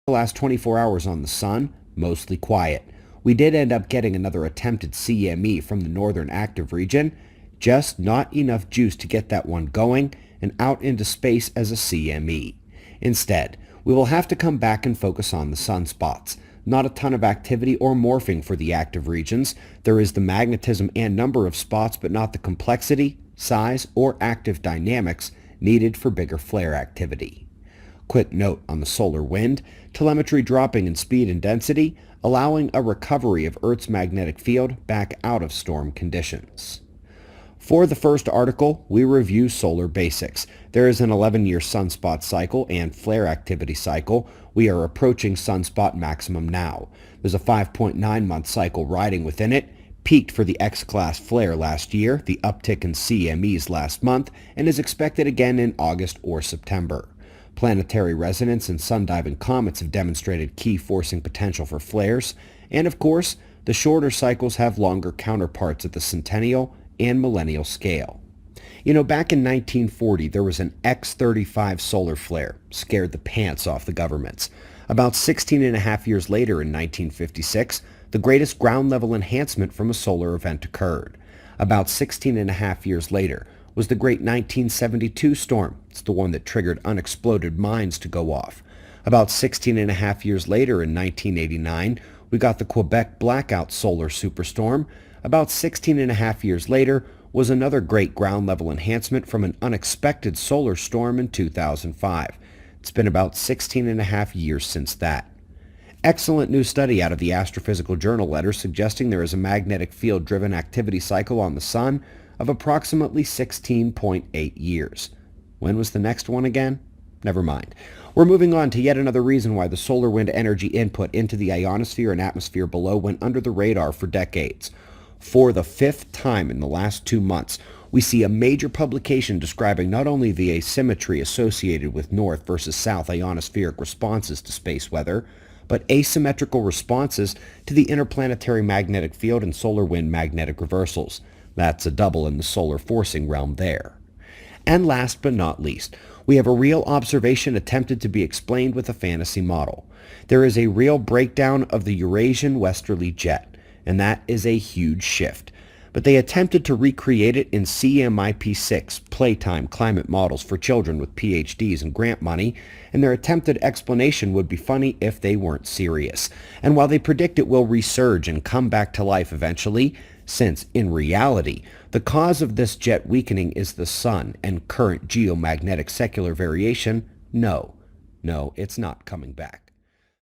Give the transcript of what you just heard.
The last 24 hours on the sun, mostly quiet. We did end up getting another attempted CME from the northern active region, just not enough juice to get that one going and out into space as a CME. Instead, we will have to come back and focus on the sunspots. Not a ton of activity or morphing for the active regions. There is the magnetism and number of spots, but not the complexity, size, or active dynamics needed for bigger flare activity. Quick note on the solar wind, telemetry dropping in speed and density, allowing a recovery of Earth's magnetic field back out of storm conditions. For the first article, we review solar basics. There is an 11-year sunspot cycle and flare activity cycle. We are approaching sunspot maximum now. There's a 5.9-month cycle riding within it, peaked for the X-class flare last year, the uptick in CMEs last month, and is expected again in August or September. Planetary resonance and sun-diving comets have demonstrated key forcing potential for flares, and of course, the shorter cycles have longer counterparts at the centennial and millennial scale. Back in 1940, there was an X-35 solar flare, scared the pants off the governments. About 16 and a half years later in 1956, the greatest ground-level enhancement from a solar event occurred. About 16 and a half years later was the great 1972 storm. It's the one that triggered unexploded mines to go off. About 16 and a half years later in 1989, we got the Quebec blackout solar superstorm. About 16 and a half years later was another great ground-level enhancement from an unexpected solar storm in 2005. It's been about 16 and a half years since that. Excellent new study out of the Astrophysical Journal letter suggesting there is a magnetic field-driven activity cycle on the sun of approximately 16.8 years. When was the next one again? Never mind. We're moving on to yet another reason why the solar wind energy input into the ionosphere and atmosphere below went under the radar for decades. For the fifth time in the last 2 months, we see a major publication describing not only the asymmetry associated with north versus south ionospheric responses to space weather, but asymmetrical responses to the interplanetary magnetic field and solar wind magnetic reversals. That's a double in the solar forcing realm there. And last but not least, we have a real observation attempted to be explained with a fantasy model. There is a real breakdown of the Eurasian westerly jet, and that is a huge shift. But they attempted to recreate it in CMIP6 playtime climate models for children with PhDs and grant money, and their attempted explanation would be funny if they weren't serious. And while they predict it will resurge and come back to life eventually, since, in reality, the cause of this jet weakening is the sun and current geomagnetic secular variation, no, it's not coming back.